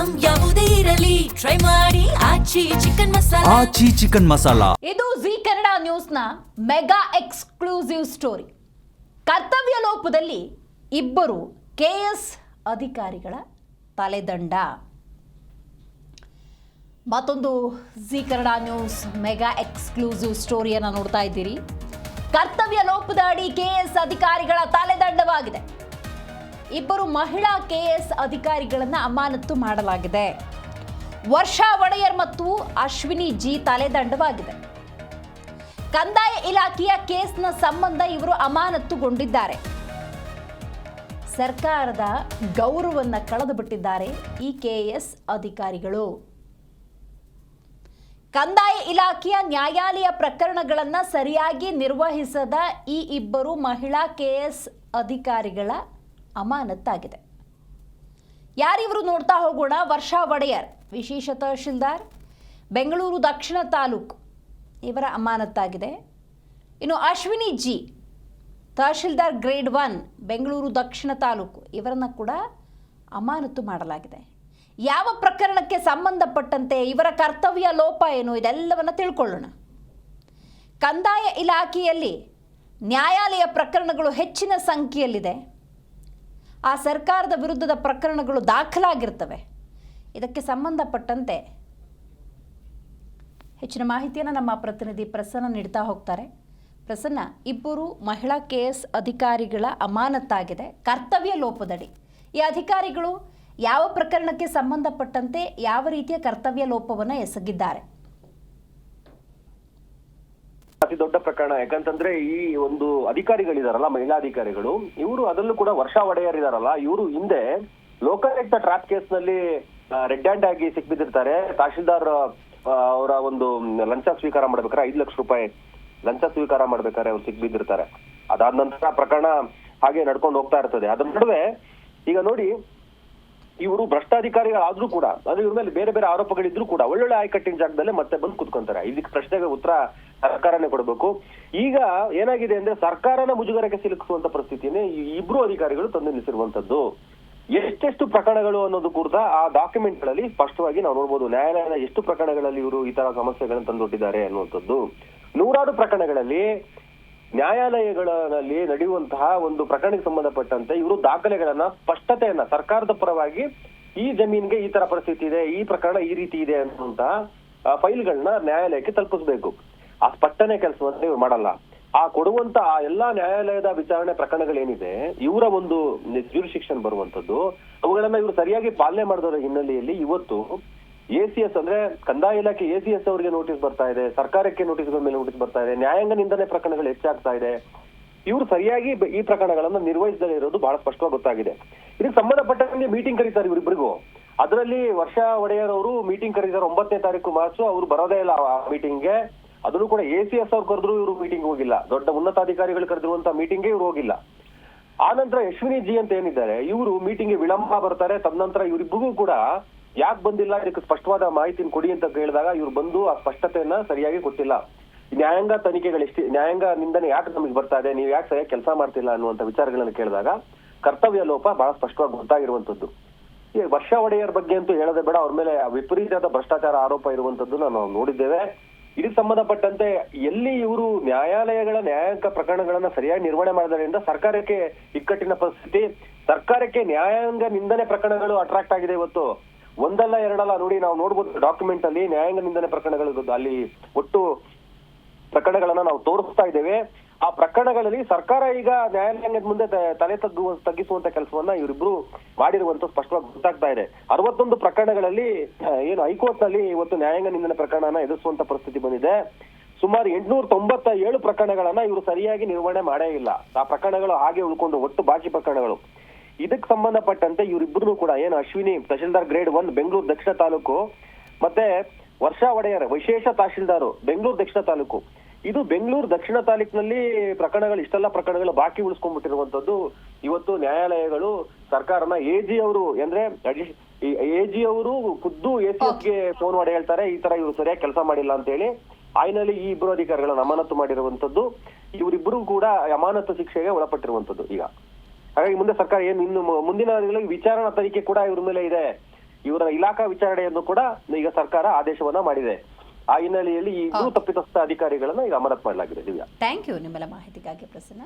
Item ಯಾವುದೇ ಇರಲಿ try ಮಾಡಿ ಆಚಿ ಚಿಕನ್ ಮಸಾಲಾ. ಆಚಿ ಚಿಕನ್ ಮಸಾಲಾ. ಇದು ಜಿ ಕನ್ನಡ ನ್ಯೂಸ್ನ ಮೆಗಾ ಎಕ್ಸ್ಕ್ಲೂಸಿವ್ ಸ್ಟೋರಿ. ಕರ್ತವ್ಯ ಲೋಪದಲ್ಲಿ ಇಬ್ಬರು ಕೆಎಸ್ ಅಧಿಕಾರಿಗಳ ತಲೆದಂಡ. ಮತ್ತೊಂದು Zee Kannada news mega exclusive ಸ್ಟೋರಿಯನ್ನು ನೋಡ್ತಾ ಇದ್ದೀರಿ. ಕರ್ತವ್ಯ ಲೋಪದ ಅಡಿ ಕೆಎಸ್ ಅಧಿಕಾರಿಗಳ ತಲೆದಂಡವಾಗಿದೆ. ಇಬ್ಬರು ಮಹಿಳಾ ಕೆಎಸ್ ಅಧಿಕಾರಿಗಳನ್ನು ಅಮಾನತು ಮಾಡಲಾಗಿದೆ. ವರ್ಷಾ ಒಡೆಯರ್ ಮತ್ತು ಅಶ್ವಿನಿ ಜಿ ತಲೆದಂಡವಾಗಿದೆ. ಕಂದಾಯ ಇಲಾಖೆಯ ಕೇಸ್ನ ಸಂಬಂಧ ಇವರು ಅಮಾನತುಗೊಂಡಿದ್ದಾರೆ. ಸರ್ಕಾರದ ಗೌರವವನ್ನು ಕಳೆದು ಬಿಟ್ಟಿದ್ದಾರೆ ಈ ಕೆಎಸ್ ಅಧಿಕಾರಿಗಳು. ಕಂದಾಯ ಇಲಾಖೆಯ ನ್ಯಾಯಾಲಯ ಪ್ರಕರಣಗಳನ್ನು ಸರಿಯಾಗಿ ನಿರ್ವಹಿಸದ ಈ ಇಬ್ಬರು ಮಹಿಳಾ ಕೆಎಸ್ ಅಧಿಕಾರಿಗಳ ಅಮಾನತ್ತಾಗಿದೆ. ಯಾರಿವರು ನೋಡ್ತಾ ಹೋಗೋಣ. ವರ್ಷಾ ಒಡೆಯರ್ ವಿಶೇಷ ತಹಶೀಲ್ದಾರ್ ಬೆಂಗಳೂರು ದಕ್ಷಿಣ ತಾಲೂಕು, ಇವರ ಅಮಾನತ್ತಾಗಿದೆ. ಇನ್ನು ಅಶ್ವಿನಿ ಜಿ ತಹಶೀಲ್ದಾರ್ ಗ್ರೇಡ್ 1 ಬೆಂಗಳೂರು ದಕ್ಷಿಣ ತಾಲೂಕು, ಇವರನ್ನು ಕೂಡ ಅಮಾನತು ಮಾಡಲಾಗಿದೆ. ಯಾವ ಪ್ರಕರಣಕ್ಕೆ ಸಂಬಂಧಪಟ್ಟಂತೆ ಇವರ ಕರ್ತವ್ಯ ಲೋಪ ಏನು, ಇದೆಲ್ಲವನ್ನು ತಿಳ್ಕೊಳ್ಳೋಣ. ಕಂದಾಯ ಇಲಾಖೆಯಲ್ಲಿ ನ್ಯಾಯಾಲಯ ಪ್ರಕರಣಗಳು ಹೆಚ್ಚಿನ ಸಂಖ್ಯೆಯಲ್ಲಿದೆ. ಆ ಸರ್ಕಾರದ ವಿರುದ್ಧದ ಪ್ರಕರಣಗಳು ದಾಖಲಾಗಿರ್ತವೆ. ಇದಕ್ಕೆ ಸಂಬಂಧಪಟ್ಟಂತೆ ಹೆಚ್ಚಿನ ಮಾಹಿತಿಯನ್ನು ನಮ್ಮ ಪ್ರತಿನಿಧಿ ಪ್ರಸನ್ನ ನೀಡ್ತಾ ಹೋಗ್ತಾರೆ. ಪ್ರಸನ್ನ, ಇಬ್ಬರು ಮಹಿಳಾ ಕೆಎಸ್ ಅಧಿಕಾರಿಗಳ ಅಮಾನತ್ತಾಗಿದೆ ಕರ್ತವ್ಯ ಲೋಪದಡಿ. ಈ ಅಧಿಕಾರಿಗಳು ಯಾವ ಪ್ರಕರಣಕ್ಕೆ ಸಂಬಂಧಪಟ್ಟಂತೆ ಯಾವ ರೀತಿಯ ಕರ್ತವ್ಯ ಲೋಪವನ್ನು ಎಸಗಿದ್ದಾರೆ? ಅತಿ ದೊಡ್ಡ ಪ್ರಕರಣ. ಯಾಕಂತಂದ್ರೆ ಈ ಒಂದು ಅಧಿಕಾರಿಗಳಿದಾರಲ್ಲ, ಮಹಿಳಾ ಅಧಿಕಾರಿಗಳು, ಇವರು ಅದರಲ್ಲೂ ಕೂಡ ವರ್ಷಾ ಒಡೆಯರ್ ಇದಾರಲ್ಲ, ಇವರು ಹಿಂದೆ ಲೋಕಾಯುಕ್ತ ಟ್ರಾಪ್ ಕೇಸ್ ನಲ್ಲಿ ರೆಡ್ ಹ್ಯಾಂಡ್ ಆಗಿ ಸಿಕ್ಬಿದ್ದಿರ್ತಾರೆ. ತಹಶೀಲ್ದಾರ್ ಅವರ ಒಂದು ಲಂಚ ಸ್ವೀಕಾರ ಮಾಡ್ಬೇಕಾರೆ 5 ಲಕ್ಷ ರೂಪಾಯಿ ಲಂಚ ಸ್ವೀಕಾರ ಮಾಡ್ಬೇಕಾದ್ರೆ ಅವ್ರು ಸಿಕ್ಬಿದ್ದಿರ್ತಾರೆ. ಅದಾದ ನಂತರ ಪ್ರಕರಣ ಹಾಗೆ ನಡ್ಕೊಂಡು ಹೋಗ್ತಾ ಇರ್ತದೆ. ಅದ್ರ ನಡುವೆ ಈಗ ನೋಡಿ, ಇವರು ಭ್ರಷ್ಟಾಧಿಕಾರಿಗಳಾದ್ರೂ ಕೂಡ, ಅಂದ್ರೆ ಇವ್ರ ಮೇಲೆ ಬೇರೆ ಬೇರೆ ಆರೋಪಗಳಿದ್ರು ಕೂಡ ಒಳ್ಳೊಳ್ಳೆ ಆಯ್ಕಟ್ಟಿನ ಜಾಗದಲ್ಲೇ ಮತ್ತೆ ಬಂದು ಕುತ್ಕೊಂತಾರೆ. ಇದಕ್ಕೆ ಪ್ರಶ್ನೆಗೆ ಉತ್ತರ ಸರ್ಕಾರನೇ ಕೊಡಬೇಕು. ಈಗ ಏನಾಗಿದೆ ಅಂದ್ರೆ, ಸರ್ಕಾರನ ಮುಜುಗರಕ್ಕೆ ಸಿಲುಕಿಸುವಂತ ಪರಿಸ್ಥಿತಿಯನ್ನೇ ಈ ಇಬ್ರು ಅಧಿಕಾರಿಗಳು ತಂದು ನಿಲ್ಲಿಸಿರುವಂತದ್ದು. ಎಷ್ಟೆಷ್ಟು ಪ್ರಕರಣಗಳು ಅನ್ನೋದು ಕೂಡ ಆ ಡಾಕ್ಯುಮೆಂಟ್ ಗಳಲ್ಲಿ ಸ್ಪಷ್ಟವಾಗಿ ನಾವು ನೋಡ್ಬೋದು. ನ್ಯಾಯಾಲಯದ ಎಷ್ಟು ಪ್ರಕರಣಗಳಲ್ಲಿ ಇವರು ಈ ತರ ಸಮಸ್ಯೆಗಳನ್ನು ತಂದೊಡ್ಡಿದ್ದಾರೆ ಅನ್ನುವಂಥದ್ದು. ನೂರಾರು ಪ್ರಕರಣಗಳಲ್ಲಿ ನ್ಯಾಯಾಲಯಗಳಲ್ಲಿ ನಡೆಯುವಂತಹ ಒಂದು ಪ್ರಕರಣಕ್ಕೆ ಸಂಬಂಧಪಟ್ಟಂತೆ ಇವರು ದಾಖಲೆಗಳನ್ನ, ಸ್ಪಷ್ಟತೆಯನ್ನ, ಸರ್ಕಾರದ ಪರವಾಗಿ ಈ ಜಮೀನ್ಗೆ ಈ ತರ ಪರಿಸ್ಥಿತಿ ಇದೆ, ಈ ಪ್ರಕರಣ ಈ ರೀತಿ ಇದೆ ಅನ್ನುವಂತಹ ಫೈಲ್ಗಳನ್ನ ನ್ಯಾಯಾಲಯಕ್ಕೆ ತಲುಪಿಸ್ಬೇಕು. ಆ ಸ್ಪಷ್ಟನೆ ಕೆಲಸವನ್ನ ಇವ್ರು ಮಾಡಲ್ಲ. ಆ ಕೊಡುವಂತ ಆ ಎಲ್ಲಾ ನ್ಯಾಯಾಲಯದ ವಿಚಾರಣೆ ಪ್ರಕರಣಗಳೇನಿದೆ, ಇವರ ಒಂದು ಜ್ಯೂರಿಸ್ಡಿಕ್ಷನ್ ಬರುವಂತದ್ದು, ಅವುಗಳನ್ನ ಇವರು ಸರಿಯಾಗಿ ಪಾಲನೆ ಮಾಡಿದವರ ಹಿನ್ನೆಲೆಯಲ್ಲಿ ಇವತ್ತು ACS ಅಂದ್ರೆ ಕಂದಾಯ ಇಲಾಖೆ ACS ಅವರಿಗೆ ನೋಟಿಸ್ ಬರ್ತಾ ಇದೆ, ಸರ್ಕಾರಕ್ಕೆ ನೋಟಿಸ್ಗಳ ಮೇಲೆ ನೋಟಿಸ್ ಬರ್ತಾ ಇದೆ, ನ್ಯಾಯಾಂಗ ನಿಂದನೆ ಪ್ರಕರಣಗಳು ಹೆಚ್ಚಾಗ್ತಾ ಇದೆ. ಇವರು ಸರಿಯಾಗಿ ಈ ಪ್ರಕರಣಗಳನ್ನ ನಿರ್ವಹಿಸದೇ ಇರೋದು ಬಹಳ ಸ್ಪಷ್ಟವಾಗಿ ಗೊತ್ತಾಗಿದೆ. ಇದಕ್ಕೆ ಸಂಬಂಧಪಟ್ಟಂಗೆ ಮೀಟಿಂಗ್ ಕರೀತಾರೆ ಇವರಿಬ್ಬರಿಗೂ. ಅದರಲ್ಲಿ ವರ್ಷಾ ಒಡೆಯರ್ ಅವರು ಮೀಟಿಂಗ್ ಕರೀತಾರೆ 9ನೇ ತಾರೀಕು ಮಾರ್ಚ್. ಅವರು ಬರೋದೇ ಇಲ್ಲ ಆ ಮೀಟಿಂಗ್ಗೆ. ಅದನ್ನು ಕೂಡ ACS ಅವ್ರು ಕರೆದ್ರು ಇವರು ಮೀಟಿಂಗ್ ಹೋಗಿಲ್ಲ. ದೊಡ್ಡ ಉನ್ನತಾಧಿಕಾರಿಗಳು ಕರೆದಿರುವಂತ ಮೀಟಿಂಗ್ಗೆ ಇವ್ರು ಹೋಗಿಲ್ಲ. ಆ ನಂತರ ಅಶ್ವಿನಿ ಜಿ ಅಂತ ಏನಿದ್ದಾರೆ, ಇವರು ಮೀಟಿಂಗ್ಗೆ ವಿಳಂಬ ಬರ್ತಾರೆ. ತದನಂತರ ಇವರಿಬ್ಬರಿಗೂ ಕೂಡ ಯಾಕೆ ಬಂದಿಲ್ಲ, ಇದಕ್ಕೆ ಸ್ಪಷ್ಟವಾದ ಮಾಹಿತಿನ ಕೊಡಿ ಅಂತ ಕೇಳಿದಾಗ ಇವ್ರು ಬಂದು ಆ ಸ್ಪಷ್ಟತೆಯನ್ನ ಸರಿಯಾಗಿ ಕೊಟ್ಟಿಲ್ಲ. ನ್ಯಾಯಾಂಗ ತನಿಖೆಗಳು ನ್ಯಾಯಾಂಗ ನಿಂದನೆ ಯಾಕೆ ನಮಗೆ ಬರ್ತಾ ಇದೆ, ನೀವು ಯಾಕೆ ಸರಿಯಾಗಿ ಕೆಲಸ ಮಾಡ್ತಿಲ್ಲ ಅನ್ನುವಂತ ವಿಚಾರಗಳನ್ನ ಕೇಳಿದಾಗ ಕರ್ತವ್ಯ ಲೋಪ ಬಹಳ ಸ್ಪಷ್ಟವಾಗಿ ಗೊತ್ತಾಗಿರುವಂತದ್ದು. ಈ ವರ್ಷಾ ಒಡೆಯರ್ ಬಗ್ಗೆ ಅಂತೂ ಹೇಳದೆ ಬೇಡ, ಅವ್ರ ಮೇಲೆ ವಿಪರೀತವಾದ ಭ್ರಷ್ಟಾಚಾರ ಆರೋಪ ಇರುವಂತದ್ದು ನಾವು ನೋಡಿದ್ದೇವೆ. ಇದಕ್ಕೆ ಸಂಬಂಧಪಟ್ಟಂತೆ ಎಲ್ಲಿ ಇವರು ನ್ಯಾಯಾಲಯಗಳ ನ್ಯಾಯಾಂಗ ಪ್ರಕರಣಗಳನ್ನ ಸರಿಯಾಗಿ ನಿರ್ವಹಣೆ ಮಾಡೋದ್ರಿಂದ ಸರ್ಕಾರಕ್ಕೆ ಇಕ್ಕಟ್ಟಿನ ಪರಿಸ್ಥಿತಿ, ಸರ್ಕಾರಕ್ಕೆ ನ್ಯಾಯಾಂಗ ನಿಂದನೆ ಪ್ರಕರಣಗಳು ಅಟ್ರಾಕ್ಟ್ ಆಗಿದೆ. ಇವತ್ತು ಒಂದಲ್ಲ ಎರಡಲ್ಲ ನೋಡಿ, ನಾವು ನೋಡ್ಬೋದು ಡಾಕ್ಯುಮೆಂಟ್ ಅಲ್ಲಿ ನ್ಯಾಯಾಂಗ ನಿಂದನೆ ಪ್ರಕರಣಗಳು ಅಲ್ಲಿ ಒಟ್ಟು ಪ್ರಕರಣಗಳನ್ನ ನಾವು ತೋರಿಸ್ತಾ ಇದ್ದೇವೆ. ಆ ಪ್ರಕರಣಗಳಲ್ಲಿ ಸರ್ಕಾರ ಈಗ ನ್ಯಾಯಾಲಯದ ಮುಂದೆ ತಲೆ ತಗ್ಗಿಸುವಂತ ಕೆಲಸವನ್ನ ಇವರಿಬ್ರು ಮಾಡಿರುವಂತ ಸ್ಪಷ್ಟವಾಗಿ ಗೊತ್ತಾಗ್ತಾ ಇದೆ. 61 ಪ್ರಕರಣಗಳಲ್ಲಿ ಏನು ಹೈಕೋರ್ಟ್ ನಲ್ಲಿ ಇವತ್ತು ನ್ಯಾಯಾಂಗ ನಿಂದನೆ ಪ್ರಕರಣನ ಎದುರಿಸುವಂತ ಪರಿಸ್ಥಿತಿ ಬಂದಿದೆ. ಸುಮಾರು 897 ಪ್ರಕರಣಗಳನ್ನ ಇವರು ಸರಿಯಾಗಿ ನಿರ್ವಹಣೆ ಮಾಡೇ ಇಲ್ಲ. ಆ ಪ್ರಕರಣಗಳು ಹಾಗೆ ಉಳ್ಕೊಂಡು ಒಟ್ಟು ಬಾಕಿ ಪ್ರಕರಣಗಳು. ಇದಕ್ಕೆ ಸಂಬಂಧಪಟ್ಟಂತೆ ಇವರಿಬ್ಬರು ಕೂಡ ಏನು ಅಶ್ವಿನಿ ತಹಶೀಲ್ದಾರ್ ಗ್ರೇಡ್ 1 ಬೆಂಗಳೂರು ದಕ್ಷಿಣ ತಾಲೂಕು, ಮತ್ತೆ ವರ್ಷಾ ಒಡೆಯರ್ ವಿಶೇಷ ತಹಶೀಲ್ದಾರು ಬೆಂಗಳೂರು ದಕ್ಷಿಣ ತಾಲೂಕು, ಇದು ಬೆಂಗಳೂರು ದಕ್ಷಿಣ ತಾಲೂಕಿನಲ್ಲಿ ಪ್ರಕರಣಗಳು ಇಷ್ಟೆಲ್ಲ ಪ್ರಕರಣಗಳು ಬಾಕಿ ಉಳಿಸ್ಕೊಂಡ್ಬಿಟ್ಟಿರುವಂತದ್ದು. ಇವತ್ತು ನ್ಯಾಯಾಲಯಗಳು ಸರ್ಕಾರನ AG ಅವರು ಅಂದ್ರೆ AG ಅವರು ಖುದ್ದು ACSಗೆ ಫೋನ್ ಮಾಡಿ ಹೇಳ್ತಾರೆ, ಈ ತರ ಇವರು ಸರಿಯಾಗಿ ಕೆಲಸ ಮಾಡಿಲ್ಲ ಅಂತ ಹೇಳಿ. ಆಯ್ನಲ್ಲಿ ಈ ಇಬ್ಬರು ಅಧಿಕಾರಿಗಳನ್ನ ಅಮಾನತು ಮಾಡಿರುವಂತದ್ದು. ಇವರಿಬ್ಬರು ಕೂಡ ಅಮಾನತು ಶಿಕ್ಷೆಗೆ ಒಳಪಟ್ಟಿರುವಂತದ್ದು. ಈಗ ಹಾಗಾಗಿ ಮುಂದೆ ಸರ್ಕಾರ ಏನು ಇನ್ನು ಮುಂದಿನ ವಿಚಾರಣಾ ತನಿಖೆ ಕೂಡ ಇವ್ರ ಮೇಲೆ ಇದೆ. ಇವರ ಇಲಾಖಾ ವಿಚಾರಣೆಯನ್ನು ಕೂಡ ಈಗ ಸರ್ಕಾರ ಆದೇಶವನ್ನ ಮಾಡಿದೆ. ಆ ಹಿನ್ನೆಲೆಯಲ್ಲಿ ಈ ಇಬ್ಬರು ತಪ್ಪಿತಸ್ಥ ಅಧಿಕಾರಿಗಳನ್ನ ಈಗ ಅಮಾನತ್ ಮಾಡಲಾಗಿದೆ. ದಿವ್ಯಾ, ಥ್ಯಾಂಕ್ ಯು ನಿಮ್ಮೆಲ್ಲ ಮಾಹಿತಿಗಾಗಿ ಪ್ರಸನ್ನ.